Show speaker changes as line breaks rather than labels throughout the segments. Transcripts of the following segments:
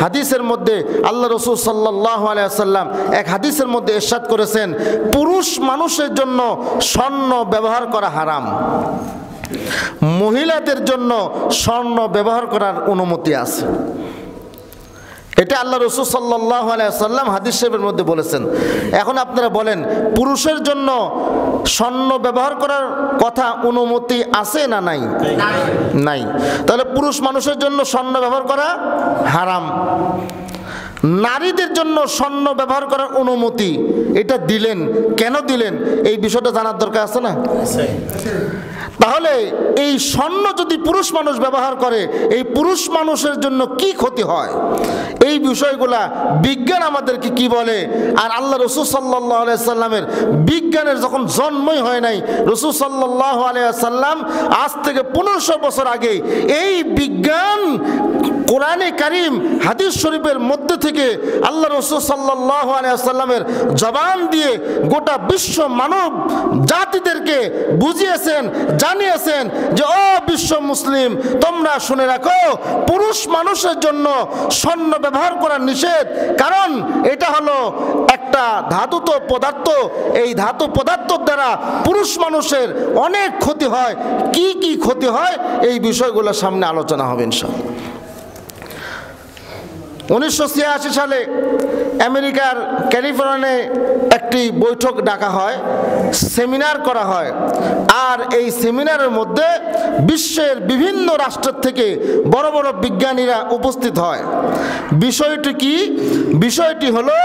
হাদিসের মধ্যে আল্লাহ রাসূল সাল্লাল্লাহু আলাইহি ওয়াসাল্লাম এক হাদিসের মধ্যে ইরশাদ করেছেন, পুরুষ মানুষের জন্য স্বর্ণ ব্যবহার করা হারাম, মহিলাদের জন্য স্বর্ণ ব্যবহার করার অনুমতি আছে। এটা আল্লাহ রাসূল সাল্লাল্লাহু আলাইহি ওয়াসাল্লাম হাদিস শরীফের মধ্যে বলেছেন। এখন আপনারা বলেন, পুরুষের জন্য স্বর্ণ ব্যবহার করার কথা অনুমতি আছে না নাই? নাই। তাহলে পুরুষ মানুষের জন্য স্বর্ণ ব্যবহার করা হারাম। নারীদের জন্য স্বর্ণ ব্যবহার করার অনুমতি এটা দিলেন, কেন দিলেন এই বিষয়টা জানার দরকার আছে না? তাহলে এই স্বর্ণ যদি পুরুষ মানুষ ব্যবহার করে, এই পুরুষ মানুষের জন্য কি ক্ষতি হয়, এই বিষয়গুলা বিজ্ঞান আমাদেরকে কি বলে। আর আল্লাহ রাসূল সাল্লাল্লাহু আলাইহি সাল্লামের বিজ্ঞানের যখন জন্মই হয় নাই, রাসূল সাল্লাল্লাহু আলাইহি সাল্লাম আজ থেকে 1500 বছর আগে এই বিজ্ঞান কোরআনে কারীম হাদিস শরীফের মধ্যে থেকে আল্লাহ রাসূল সাল্লাল্লাহু আলাইহি সাল্লামের জবান দিয়ে গোটা বিশ্ব মানব জাতিদেরকে বুঝিয়েছেন, জানিয়েছেন যে ও বিশ্ব মুসলিম, তোমরা শুনে রাখো, পুরুষ মানুষের জন্য স্বর্ণ ব্যবহার করা নিষেধ। কারণ এটা হলো একটা ধাতুত পদার্থ, এই ধাতু পদার্থের দ্বারা পুরুষ মানুষের অনেক ক্ষতি হয়। কি কি ক্ষতি হয় এই বিষয়গুলো সামনে আলোচনা হবে ইনশাআল্লাহ। 1986 সালে আমেরিকার ক্যালিফোর্নিয়ায় একটি বৈঠক ডাকা হয়, সেমিনার করা হয়। আর এই সেমিনারের মধ্যে বিশ্বের বিভিন্ন রাষ্ট্র থেকে বড় বড় বিজ্ঞানীরা উপস্থিত হয়। বিষয়টি কি? বিষয়টি হলো,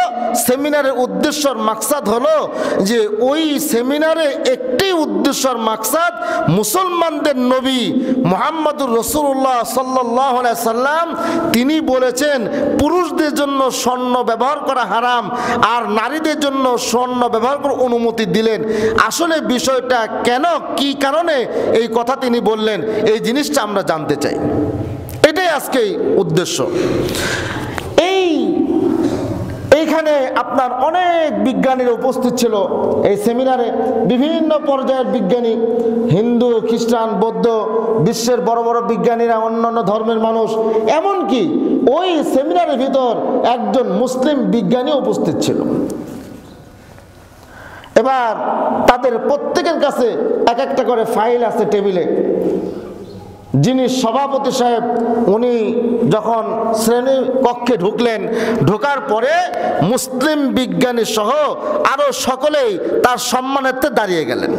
সেমিনারের উদ্দেশ্যর মাকসাদ হলো যে ওই সেমিনারে একটি উদ্দেশ্যর মাকসাদ, মুসলমানদের নবী মুহাম্মদুর রাসূলুল্লাহ সাল্লাল্লাহু আলাইহি সাল্লাম তিনি বলেছেন পুরুষদের জন্য স্বর্ণ ব্যবহার করা হারাম, আর নারীদের জন্য স্বর্ণ ব্যবহার করার অনুমতি দিলেন। আসলে বিষয়টা কেন, কি কারণে এই কথা তিনি বললেন, এই জিনিসটা আমরা জানতে চাই। এটাই আজকে উদ্দেশ্য। এইখানে আপনার অনেক বিজ্ঞানীরা উপস্থিত ছিল এই সেমিনারে, বিভিন্ন পর্যায়ের বিজ্ঞানী, হিন্দু, খ্রিস্টান, বৌদ্ধ, বিশ্বের বড় বড় বিজ্ঞানীরা, অন্যান্য ধর্মের মানুষ, এমনকি ওই সেমিনারের ভিতর একজন মুসলিম বিজ্ঞানী উপস্থিত ছিল। এবার তাদের প্রত্যেকের কাছে এক একটা করে ফাইল আছে টেবিলে। যিনি সভাপতি সাহেব, উনি যখন শ্রেণী কক্ষে ঢুকলেন, ঢোকার পরে মুসলিম বিজ্ঞানী সহ আরো সকলেই তার সম্মানার্থে দাঁড়িয়ে গেলেন।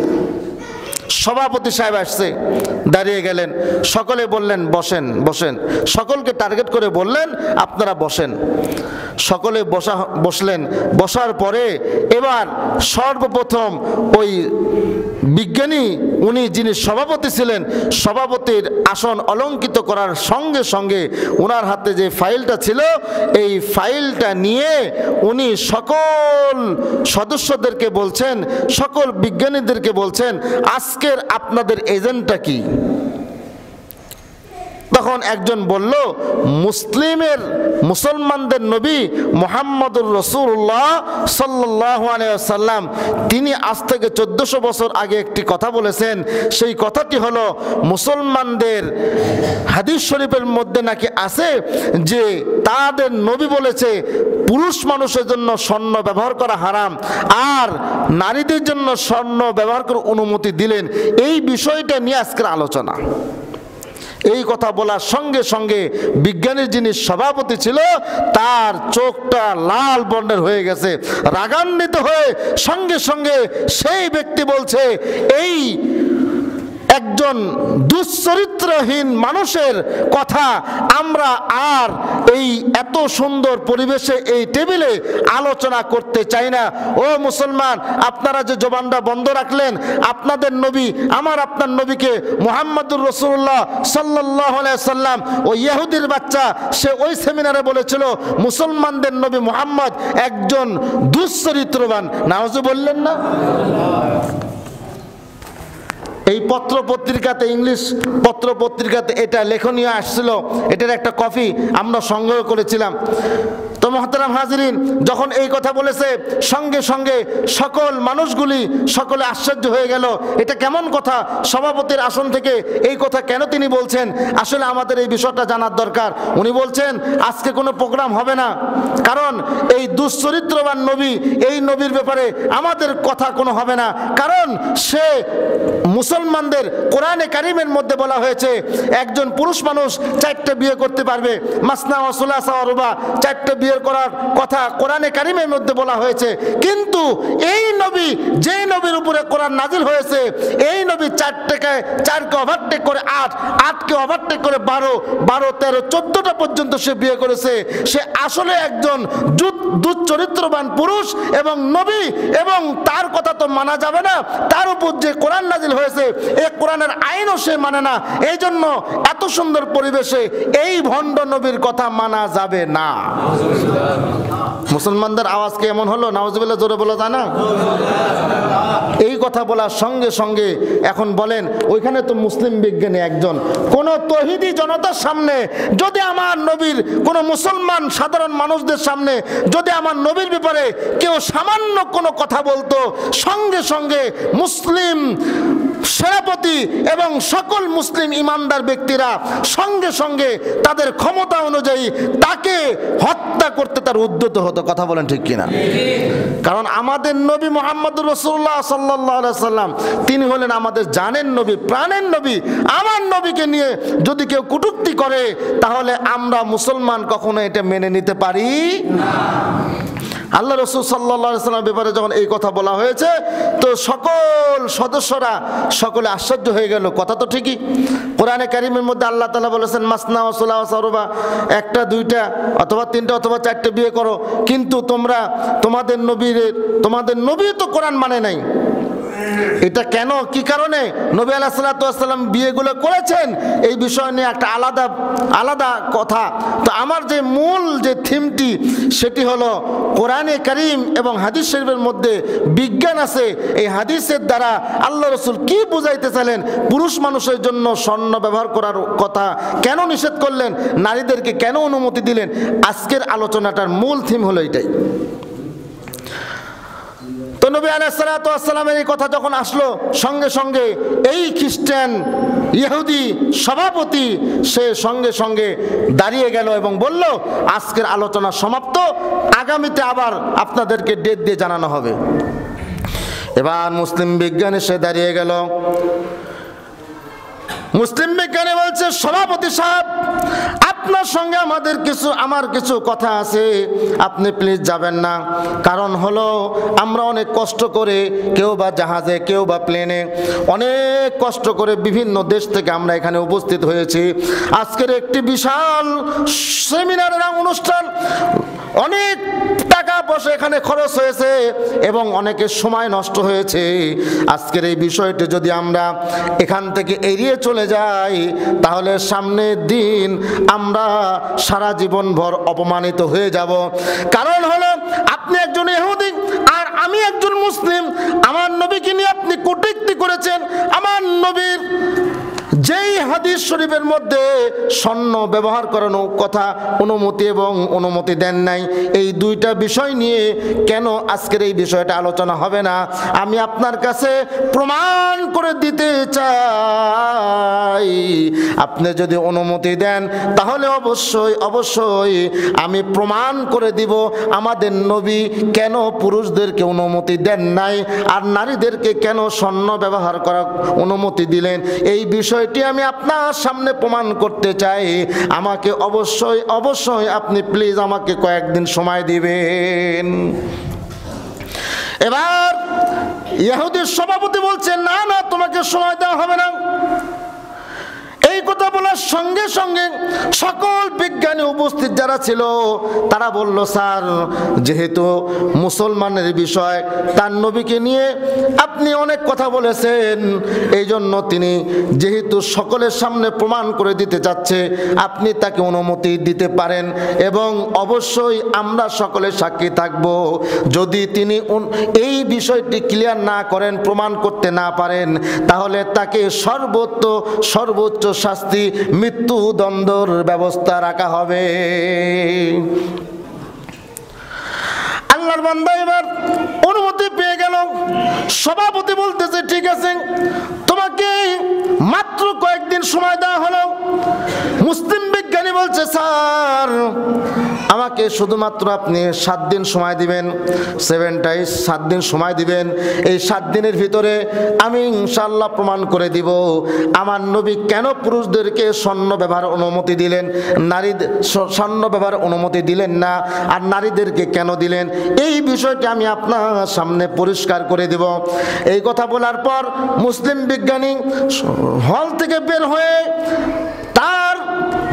সভাপতি সাহেব আসছে, দাঁড়িয়ে গেলেন, সকলে বললেন বসেন বসেন, সকলকে টার্গেট করে বললেন আপনারা বসেন। সকলে বসলেন। বসার পরে এবার সর্বপ্রথম ওই বিজ্ঞানী, উনি যিনি সভাপতি ছিলেন, সভাপতির আসন অলঙ্কিত করার সঙ্গে সঙ্গে ওনার হাতে যে ফাইলটা ছিল, এই ফাইলটা নিয়ে উনি সকল সদস্যদেরকে বলছেন, সকল বিজ্ঞানীদেরকে বলছেন, আজকের আপনাদের এজেন্ডা কি? তখন একজন বলল, মুসলমানদের নবী মুহাম্মদুর রাসূলুল্লাহ সাল্লাল্লাহু আলাইহি ওয়াসাল্লাম তিনি আজ থেকে 1400 বছর আগে একটি কথা বলেছেন। সেই কথাটি হলো, মুসলমানদের হাদিস শরীফের মধ্যে নাকি আছে যে তাদের নবী বলেছে পুরুষ মানুষের জন্য স্বর্ণ ব্যবহার করা হারাম, আর নারীদের জন্য স্বর্ণ ব্যবহার করার অনুমতি দিলেন। এই বিষয়টা নিয়ে আজকের আলোচনা। এই কথা বলার সঙ্গে সঙ্গে বিজ্ঞানীর যিনি সভাপতি ছিল, তার চোখটা লাল বর্ণের হয়ে গেছে, রাগান্বিত হয়ে সঙ্গে সঙ্গে সেই ব্যক্তি বলছে, এই একজন দুশ্চরিত্রহীন মানুষের কথা আমরা আর এই এত সুন্দর পরিবেশে এই টেবিলে আলোচনা করতে চাই না। ও মুসলমান, আপনারা যে জবানটা বন্ধ রাখলেন, আপনাদের নবী, আপনার নবীকে মুহাম্মদুর রাসূলুল্লাহ সাল্লাল্লাহু আলাইহি সাল্লাম, ওই ইহুদির বাচ্চা, সে ওই সেমিনারে বলেছিল মুসলমানদের নবী মুহাম্মদ একজন দুশ্চরিত্রবান। নাউজু বললেন না? এই পত্র পত্রিকাতে, ইংলিশ পত্র পত্রিকাতে এটা লেখনীয় আসছিল, এটার একটা কপি আমরা সংগ্রহ করেছিলাম। তো মুহতারাম হাজিরিন, যখন এই কথা বলেছে সঙ্গে সঙ্গে সকল মানুষগুলি সকলে আশ্চর্য হয়ে গেল। এটা কেমন কথা? সভাপতির আসন থেকে এই কথা কেন তিনি বলছেন? আসলে আমাদের এই বিষয়টা জানার দরকার। উনি বলছেন আজকে কোনো প্রোগ্রাম হবে না, কারণ এই দুশ্চরিত্রবান নবী, এই নবীর ব্যাপারে আমাদের কথা কোনো হবে না, কারণ সে মুসলমানদের কোরআনে কারিমের মধ্যে বলা হয়েছে একজন পুরুষ মানুষ 4টে বিয়ে করতে পারবে, মাসনা ওয়া সুলাসা ওয়া রুবা, 4টে বিয়ে করার কথা কোরআনে কারিমের মধ্যে বলা হয়েছে। কিন্তু এই নবী, যেই নবীর উপরে কোরআন নাজিল হয়েছে, এই নবী 4কে ওভারটেক করে 8কে ওভারটেক করে 12, 13, 14টা পর্যন্ত সে বিয়ে করেছে। সে আসলে একজন দুশ্চরিত্রবান পুরুষ এবং নবী, এবং তার কথা তো মানা যাবে না। তার উপর যে কোরআন নাজিল হয়েছে এই কোরআনের আইনও সে মানে না। এই জন্য এত সুন্দর পরিবেশে এই ভণ্ড নবীর কথা মানা যাবে না। মুসলমানদের আওয়াজ কি এমন হলো? নাউজুবিল্লাহ, জোরে বলা যায় না? এই কথা বলার সঙ্গে সঙ্গে এখন বলেন, ওইখানে তো মুসলিম বিজ্ঞানী একজন, কোন তৌহিদি জনতার সামনে যদি আমার নবীর, কোন মুসলমান সাধারণ মানুষদের সামনে যদি আমার নবীর ব্যাপারে কেউ সামান্য কোনো কথা বলতো, সঙ্গে সঙ্গে মুসলিম সেনাপতি এবং সকল মুসলিম ইমানদার ব্যক্তিরা সঙ্গে সঙ্গে তাদের ক্ষমতা অনুযায়ী তাকে হত্যা করতে তার উদ্যত হতো। কথা বলেন ঠিক কিনা? কারণ আমাদের নবী মুহাম্মদুর রাসূলুল্লাহ সাল্লাল্লাহু আলাইহি সাল্লাম, তিনি হলেন আমাদের জানের নবী, প্রাণের নবী। আমার নবীকে নিয়ে যদি কেউ কটূক্তি করে, তাহলে আমরা মুসলমান কখনো এটা মেনে নিতে পারি না। আল্লাহ রাসূল সাল্লাল্লাহু আলাইহি সাল্লামের ব্যাপারে যখন এই কথা বলা হয়েছে, তো সকল সদস্যরা সকলে আশ্চর্য হয়ে গেল। কথা তো ঠিকই, কোরআনে কারিমের মধ্যে আল্লাহ তাআলা বলেছেন মাসনা ওয়া সুলাসা ওয়া রুবা, 1টা 2টা অথবা 3টা অথবা 4টে বিয়ে করো। কিন্তু তোমাদের নবী তো কোরআন মানে নাই। এটা কেন, কি কারণে নবী আলাইহিস সালাতু ওয়াস সালাম বিয়েগুলো করেছেন, এই বিষয় নিয়ে একটা আলাদা কথা। তো আমার যে মূল যে থিমটি, সেটি হলো কোরআনে কারীম এবং হাদিস শরীফের মধ্যে বিজ্ঞান আছে। এই হাদিসের দ্বারা আল্লাহ রাসূল কি বুঝাইতে চাইলেন, পুরুষ মানুষের জন্য স্বর্ণ ব্যবহার করার কথা কেন নিষেধ করলেন, নারীদেরকে কেন অনুমতি দিলেন। আজকের আলোচনাটার মূল থিম হলো এটাই। তো নবী আলাইহিস সালাতু ওয়াস সালামের এই কথা যখন আসলো, সঙ্গে সঙ্গে এই খ্রিস্টান ইহুদি সভাপতি সে সঙ্গে সঙ্গে দাঁড়িয়ে গেল এবং বলল, আজকের আলোচনা সমাপ্ত, আগামীতে আবার আপনাদেরকে ডেট দিয়ে জানানো হবে। এবার মুসলিম বিজ্ঞানী সে দাঁড়িয়ে গেল। মুসলিম বিজ্ঞানী বলছে, সভাপতি সাহেব, আপনার সঙ্গে আমার কিছু কথা আছে, আপনি প্লিজ যাবেন না। কারণ হলো আমরা অনেক কষ্ট করে, কেউ বা জাহাজে, কেউ বা প্লেনে, অনেক কষ্ট করে বিভিন্ন দেশ থেকে আমরা এখানে উপস্থিত হয়েছি। আজকের একটি বিশাল সেমিনারের অনুষ্ঠান, অনেক টাকা পয়সা এখানে খরচ হয়েছে এবং অনেকের সময় নষ্ট হয়েছে। আজকের এই বিষয়টি যদি আমরা এখান থেকে এড়িয়ে চলে যাই, তাহলে সামনের দিন আমরা সারা জীবন ভর অপমানিত হয়ে যাব। কারণ হলো আপনি একজন ইহুদি আর আমি একজন মুসলিম, আমার নবীকে নিয়ে আপনি কটূক্তি করেছেন। আমার নবীর যেই হাদিস শরীফের মধ্যে স্বর্ণ ব্যবহার করানোর কথা অনুমতি দেন নাই, এই 2টা বিষয় নিয়ে কেন আজকের এই বিষয়টা আলোচনা হবে না? আমি আপনার কাছে প্রমাণ করে দিতে চাই। আপনি যদি অনুমতি দেন, তাহলে অবশ্যই আমি প্রমাণ করে দিব আমাদের নবী কেন পুরুষদেরকে অনুমতি দেন নাই আর নারীদেরকে কেন স্বর্ণ ব্যবহার করার অনুমতি দিলেন। এই বিষয়টি আমি আপনার সামনে প্রমাণ করতে চাই। আমাকে অবশ্যই আপনি প্লিজ আমাকে কয়েকদিন সময় দিবেন। এবার ইহুদির সভাপতি বলছে, না না, তোমাকে সময় দেওয়া হবে না। এই কথা বলার সঙ্গে সঙ্গে সকল বিজ্ঞানী উপস্থিত যারা ছিল তারা বলল, স্যার, যেহেতু মুসলমানের বিষয়, তার নবীকে নিয়ে আপনি অনেক কথা বলেছেন, এই জন্য তিনি যেহেতু সকলের সামনে প্রমাণ করে দিতে চাচ্ছে, আপনি তাকে অনুমতি দিতে পারেন এবং অবশ্যই আমরা সকলে সাক্ষী থাকব। যদি তিনি এই বিষয়টি ক্লিয়ার না করেন, প্রমাণ করতে না পারেন, তাহলে তাকে সর্বোচ্চ শাস্তি, মৃত্যুদণ্ডের ব্যবস্থা রাখা হবে। বলছে, স্যার আমাকে শুধুমাত্র আপনি 7 দিন সময় দিবেন, 7 days, 7 দিন সময় দিবেন। এই 7 দিনের ভিতরে আমি ইনশাআল্লাহ প্রমাণ করে দিব আমার নবী কেন পুরুষদেরকে স্বর্ণ ব্যবহার অনুমতি দিলেন, নারীদের স্বর্ণ ব্যবহার অনুমতি দিলেন না, আর নারীদেরকে কেন দিলেন। এই বিষয়টি আমি আপনার সামনে পরিষ্কার করে দেব। এই কথা বলার পর মুসলিম বিজ্ঞানী হল থেকে বের হয়ে তার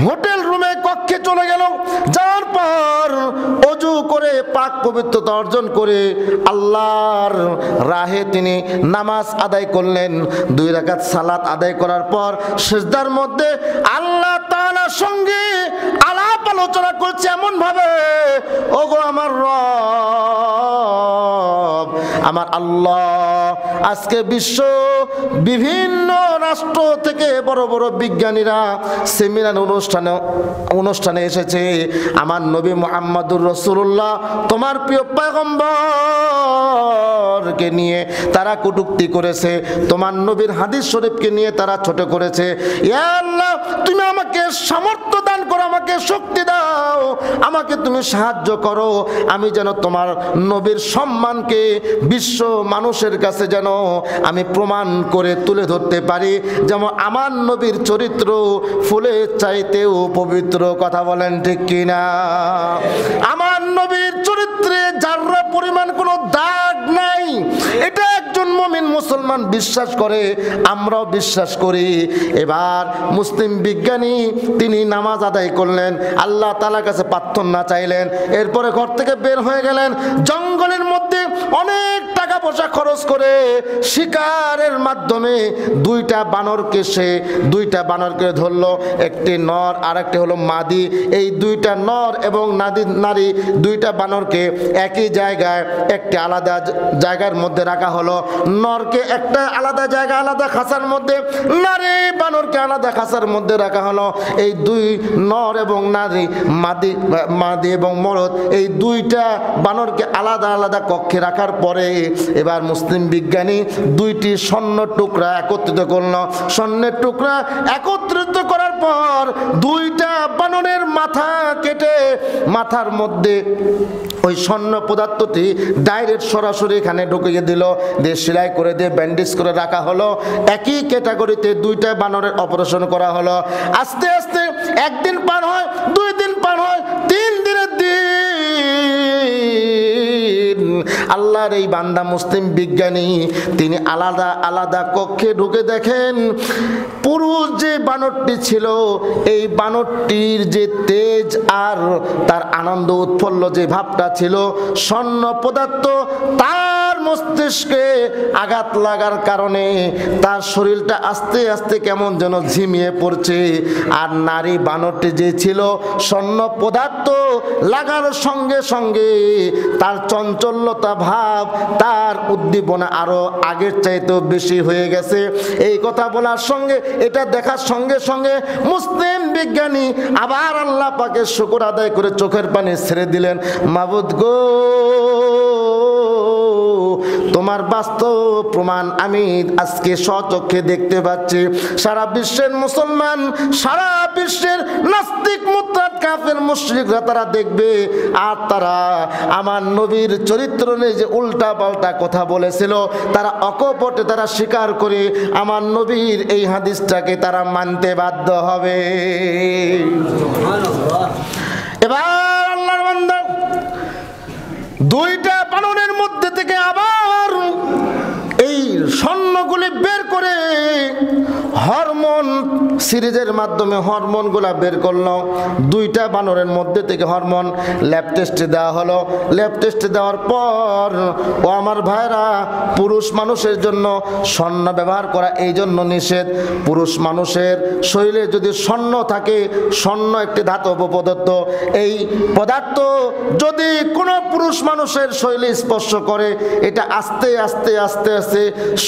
হোটেল রুমে কক্ষে চলে গেল। যাওয়ার পর ওযু করে পাক পবিত্রতা অর্জন করে আল্লাহর রাহে তিনি নামাজ আদায় করলেন। 2 রাকাত সালাত আদায় করার পর সিজদার মধ্যে আল্লাহ তাআলার সঙ্গে আলাপ আলোচনা করছে এমন ভাবে, ওগো আমার রব, আমার আল্লাহ, আজকে বিশ্ব বিভিন্ন রাষ্ট্র থেকে বড় বড় বিজ্ঞানীরা সেমিনার অনুষ্ঠানে এসেছে। আমার নবী মুহাম্মদুর রাসূলুল্লাহ তোমার প্রিয় পয়গম্বরকে নিয়ে তারা কটূক্তি করেছে, তোমার নবীর হাদিস শরীফকে নিয়ে তারা ছোট করেছে। ইয়া আল্লাহ, তুমি আমাকে সামর্থ্য দান করো, আমাকে শক্তি দাও, আমাকে তুমি সাহায্য করো, আমি যেন তোমার নবীর সম্মানকে বিশ্ব মানুষের কাছে যেন আমি প্রমাণ করে তুলে ধরতে পারি, যেমন আমার নবীর চরিত্র ফুলের চাইতেও পবিত্র। কথা বলেন ঠিক কিনা? আমার নবীর চরিত্রে যারা পরিমাণ কোনো দাগ নাই, এটা একজন মুমিন মুসলমান বিশ্বাস করে, আমরাও বিশ্বাস করি। এবার মুসলিম বিজ্ঞানী তিনি নামাজ আদায় করলেন, আল্লাহ তাআলার কাছে প্রার্থনা চাইলেন, এরপরে ঘর থেকে বের হয়ে গেলেন। জঙ্গলের মধ্যে অনেক টাকা পয়সা খরচ করে শিকারের মাধ্যমে 2টা বানরকে ধরলো, একটি নর আর একটি হলো মাদি। এই 2টা নর এবং নারী 2টা বানরকে একই জায়গায় একটি আলাদা জায়গার মধ্যে রাখা হলো। নরকে একটা আলাদা জায়গা আলাদা খাঁচার মধ্যে, নারী বানরকে আলাদা খাঁচার মধ্যে রাখা হলো। এই 2 নর এবং নারী, মাদি এবং মরদ, এই 2টা বানরকে আলাদা আলাদা কক্ষে রাখার পরে এবার মুসলিম বিজ্ঞানী 2টি স্বর্ণ টুকরা একত্রিত করলো। স্বর্ণের টুকরা একত্রিত করার পর 2টা বানরের মাথা কেটে মাথার মধ্যে ওই স্বর্ণ পদার্থটি ডাইরেক্ট সরাসরি এখানে ঢুকিয়ে দিল, দিয়ে সেলাই করে দিয়ে ব্যান্ডেজ করে রাখা হলো। একই ক্যাটাগরিতে 2টা বানরের অপারেশন করা হলো। আস্তে আস্তে 1 দিন পার হয়, 2 দিন পার হয়, 3 দিনের দিন আল্লাহর এই বান্দা মুসলিম বিজ্ঞানী তিনি আলাদা আলাদা কক্ষে ঢুকে দেখেন পুরুষ যে বানরটি ছিল, এই বানরটির যে তেজ আর তার আনন্দ উৎফুল্ল যে ভাবটা ছিল, স্বর্ণ পদার্থ তার মস্তিষ্কে আঘাত লাগার কারণে তার শরীরটা আস্তে আস্তে কেমন যেন ঝিমিয়ে পড়ছে। আর নারী বানরটি যে ছিল, স্বর্ণ পদার্থ লাগার সঙ্গে সঙ্গে তার চঞ্চলতা ভাব, তার উদ্দীপনা আরো আগের চাইতেও বেশি হয়ে গেছে। এই কথা বলার সঙ্গে, এটা দেখার সঙ্গে সঙ্গে মুসলিম বিজ্ঞানী আবার আল্লাহ পাকের শুকর আদায় করে চোখের পানি ছেড়ে দিলেন, মাবুদ গো, তোমার বাস্তব প্রমাণ আমি আজকে স্বচক্ষে দেখতে পাচ্ছি। সারা বিশ্বের মুসলমান, সারা বিশ্বের নাস্তিক মুরতাদ কাফের মুশরিকরা তারা দেখবে, আর তারা আমার নবীর চরিত্র নিয়ে যে উল্টা পাল্টা কথা বলেছিল, তারা অকপটে তারা স্বীকার করে আমার নবীর এই হাদিসটাকে তারা মানতে বাধ্য হবে। এবার আল্লাহর বান্দা 2টা বানরের মধ্যে থেকে আবার এই স্বর্ণগুলি বের করে হরমোন সিরিজের মাধ্যমে হরমোনগুলা বের করলো। 2টা বানরের মধ্যে থেকে হরমোন ল্যাব টেস্টে দেওয়া হলো। ল্যাব টেস্টে দেওয়ার পর, ও আমার ভাইরা, পুরুষ মানুষের জন্য স্বর্ণ ব্যবহার করা এই জন্য নিষেধ। পুরুষ মানুষের শরীরে যদি স্বর্ণ থাকে, স্বর্ণ একটি ধাতব পদার্থ, এই পদার্থ যদি কোনো পুরুষ মানুষের শরীরে স্পর্শ করে, এটা আস্তে আস্তে আস্তে আস্তে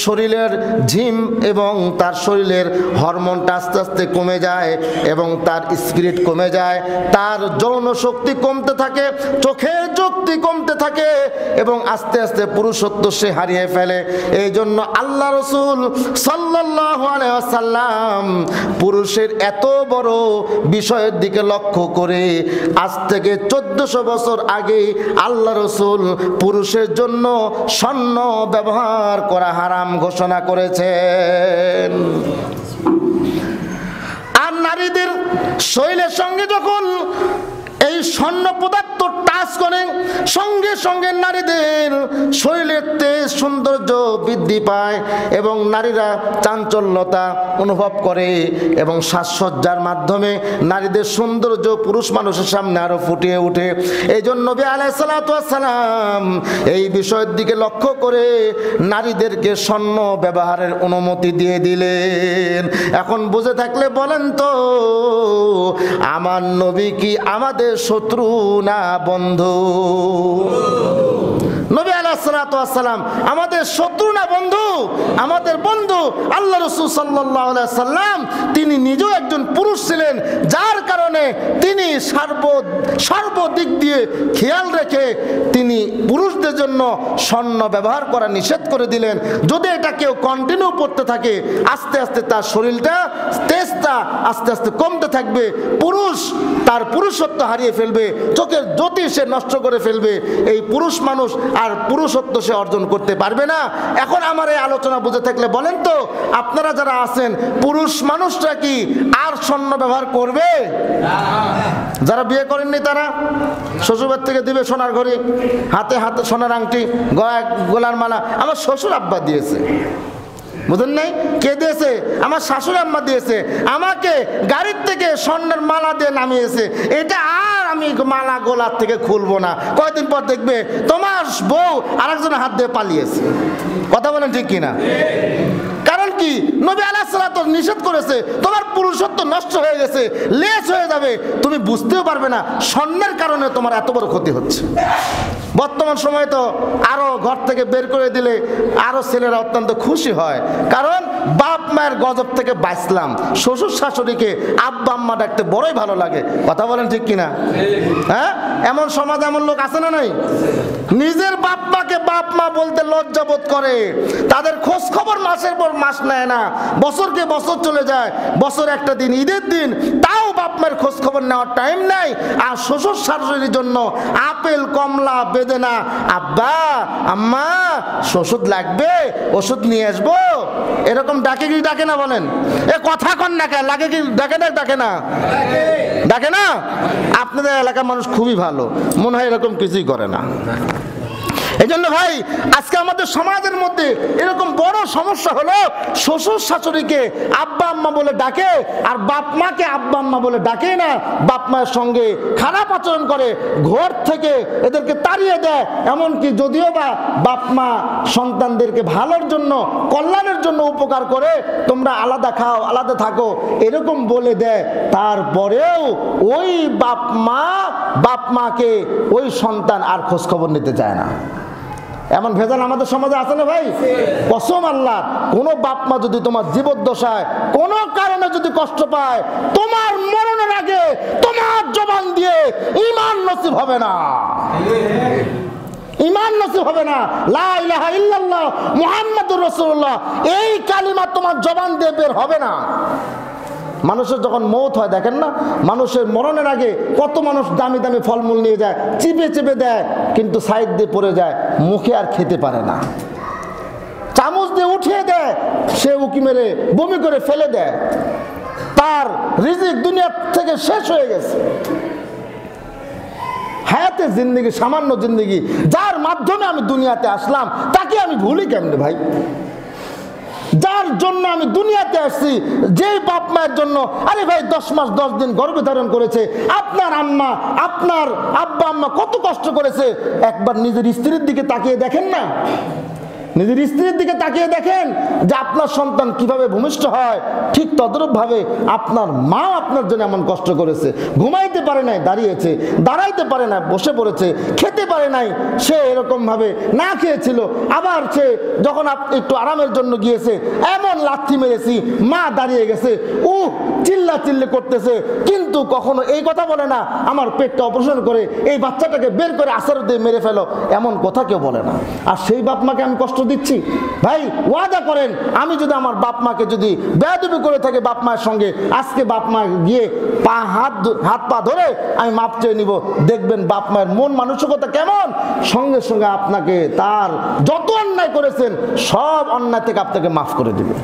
শরীরের ঝিম এবং তার শরীরের হরমোনটা আস্তে আস্তে কমে যায় এবং তার স্পিরিট কমে যায়, তার যৌন শক্তি কমতে থাকে, চোখের শক্তি কমতে থাকে এবং আস্তে আস্তে পুরুষত্ব সে হারিয়ে ফেলে। এই জন্য আল্লাহ রাসূল সাল্লাল্লাহু আলাইহি ওয়াসাল্লাম পুরুষের এত বড় বিষয়ের দিকে লক্ষ্য করে আজ থেকে 1400 বছর আগে আল্লাহ রাসূল পুরুষের জন্য স্বর্ণ ব্যবহার করা হারাম ঘোষণা করেছেন। আর নারীদের শরীরের সঙ্গে যখন এই স্বর্ণ পদার্থ টাচ করে, সঙ্গে সঙ্গে নারীদের শরীরের তেজ সৌন্দর্য বৃদ্ধি পায় এবং নারীরা চাঞ্চল্যতা অনুভব করে এবং সাজসজ্জার মাধ্যমে নারীদের সৌন্দর্য পুরুষ মানুষের সামনে আরো ফুটিয়ে ওঠে। এই জন্য নবী আলাইহিস সালাতু ওয়াস সালাম এই বিষয়ের দিকে লক্ষ্য করে নারীদেরকে স্বর্ণ ব্যবহারের অনুমতি দিয়ে দিলেন। এখন বুঝে থাকলে বলেন তো, আমার নবী কি আমাদের শত্রু না বন্ধু? নবী আলাইহিস সালাতু ওয়াস সালাম আমাদের শত্রু না বন্ধু? আমাদের বন্ধু। আল্লাহ রাসূল সাল্লাল্লাহু আলাইহি সাল্লাম তিনি নিজেও একজন পুরুষ ছিলেন, যার কারণে তিনি সর্বদিক দিয়ে খেয়াল রেখে তিনি পুরুষদের জন্য স্বর্ণ ব্যবহার করা নিষেধ করে দিলেন। যদি এটা কেউ কন্টিনিউ করতে থাকে, আস্তে আস্তে তার শরীরটা তেজটা আস্তে আস্তে কমতে থাকবে, পুরুষ তার পুরুষত্ব হারিয়ে ফেলবে, চোখের জ্যোতি সে নষ্ট করে ফেলবে, এই পুরুষ মানুষ আর পুরুষত্ব সে অর্জন করতে পারবে না। এখন আমার এই আলোচনা বুঝে থাকলে বলেন তো, আপনারা যারা আছেন পুরুষ মানুষরা কি আর স্বর্ণ ব্যবহার করবে? যারা বিয়ে করেননি তারা শ্বশুরবাড়ি থেকে দিবে সোনার ঘড়ি, হাতে হাতে সোনার আংটি, গলার মালা। আমার শ্বশুর আব্বা দিয়েছে, বুঝেন নাই? কে দিয়েছে? আমার শাশুড়ি আম্মা দিয়েছে। আমাকে গাড়ির থেকে স্বর্ণের মালা দিয়ে নামিয়েছে। এটা আর আমি মালা গোলার থেকে খুলবো না। কয়েকদিন পর দেখবে তোমার বউ আরেকজনের হাত দিয়ে পালিয়েছে। কথা বলেন ঠিক কিনা? কারণ কি? নবী আলাইহিস সালাতু নিষেধ করেছে, তোমার পুরুষত্ব নষ্ট হয়ে গেছে, লেস হয়ে যাবে, তুমি বুঝতেও পারবে না স্বর্ণের কারণে তোমার এত বড় ক্ষতি হচ্ছে। বর্তমান সময়ে তো আরো ঘর থেকে বের করে দিলে আরো ছেলেরা অত্যন্ত খুশি হয়, কারণ বাপ মায়ের গজব থেকে বাঁচলাম। শ্বশুর শাশুড়িকে আব্বা আম্মা ডাকতে বড়ই ভালো লাগে। কথা বলেন ঠিক কিনা? হ্যাঁ, এমন সমাজ এমন লোক আছে না নাই? নিজের বাপ মাকে বাপ মা বলতে লজ্জা বোধ করে, তাদের খোঁজ খবর মাসের পর মাস নেয় না, বছরকে বছর চলে যায়, বছর একটা দিন ঈদের দিন তাও বাপ মায়ের খোঁজ খবর নেওয়ার টাইম নাই। আর শ্বশুর শাশুড়ির জন্য আপেল কমলা বেদেনা, আব্বা আম্মা ওষুধ লাগবে, ওষুধ নিয়ে আসবো, এরকম ডাকে কি ডাকে না? বলেন, এ কথা কন না কেন? লাগে কি? ডাকে না? ডাকে না? ডাকে না? আপনাদের এলাকার মানুষ খুবই ভালো, মনে হয় এরকম কিছুই করে না। এই জন্য ভাই, আজকে আমাদের সমাজের মধ্যে এরকম বড় সমস্যা হলো, শ্বশুর শাশুড়িকে আব্বা আম্মা বলে ডাকে আর বাপ মাকে আব্বা আম্মা বলে ডাকে না, বাপ মায়ের সঙ্গে খারাপ আচরণ করে, ঘর থেকে এদেরকে তাড়িয়ে দেয়। এমনকি যদিও বা বাপ মা সন্তানদেরকে ভালোর জন্য কল্যাণের জন্য উপকার করে, তোমরা আলাদা খাও আলাদা থাকো এরকম বলে দেয়, তারপরেও ওই বাপ মাকে ওই সন্তান আর খোঁজ খবর নিতে চায় না। এমন ভেজাল আমাদের সমাজে আছে না ভাই? কসম আল্লাহ, কোন বাপ মা যদি তোমার জীবদ্দশায় কোনো কারণে যদি কষ্ট পায়, তোমার মরণের আগে তোমার জবান দিয়ে ঈমান নসিব হবে না, ঈমান নসিব হবে না। লা ইলাহা ইল্লাল্লাহ মুহাম্মাদুর রাসূলুল্লাহ, এই কালিমা তোমার জবান দিয়ে বের হবে না। মানুষের যখন মৌত হয়, দেখেন না, মানুষের মরণের আগে কত মানুষ দামি দামি ফলমূল নিয়ে যায়, চিপে চিপে দেয়, কিন্তু সাইড দিয়ে পড়ে যায়, মুখে আর খেতে পারে না, চামচ দিয়ে উঠিয়ে দেয়, সে উকি মেরে বমি করে ফেলে দেয়, তার রিজিক দুনিয়া থেকে শেষ হয়ে গেছে। হায়াতে জিন্দেগি, সামান্য জিন্দেগি, যার মাধ্যমে আমি দুনিয়াতে আসলাম, তাকে আমি ভুলি কেমনে ভাই? যার জন্য আমি দুনিয়াতে আসছি, যে বাপ মায়ের জন্য, আরে ভাই 10 মাস 10 দিন গর্ভে ধারণ করেছে, আপনার আম্মা আপনার আব্বা আম্মা কত কষ্ট করেছে, একবার নিজের স্ত্রীর দিকে তাকিয়ে দেখেন না। নিজের স্ত্রীর দিকে তাকিয়ে দেখেন যে আপনার সন্তান কিভাবে ভূমিষ্ঠ হয়, ঠিক তদ্রূপভাবে আপনার মা আপনার জন্য এমন কষ্ট করেছে। ঘুমাইতে পারে নাই, দাঁড়িয়েছে, দাঁড়াইতে পারে না, বসে পড়েছে, খেতে পারে নাই, সে এরকমভাবে না খেয়েছিল, আবার সে যখন একটু আরামের জন্য গিয়েছে এমন লাথি মেরেছি, মা দাঁড়িয়ে গেছে, চিল্লা চিল্লি করতেছে, কিন্তু কখনো এই কথা বলে না আমার পেটটা অপারেশন করে এই বাচ্চাটাকে বের করে আসার দিয়ে মেরে ফেলো, এমন কথা কেউ বলে না। আর সেই বাপ মাকে আমি কষ্ট দিচ্ছি? ভাই ওয়াদা করেন, আমি যদি আমার বাপ মাকে যদি বেয়াদবি করে থাকে বাপ মায়ের সঙ্গে, আজকে বাপ মা গিয়ে হাত পা ধরে আমি মাপ চেয়ে নিব, দেখবেন বাপ মায়ের মন মানসিকতা কেমন, সঙ্গে সঙ্গে আপনাকে তার যত অন্যায় করেছেন সব অন্যায় থেকে আপনাকে মাফ করে দিবে।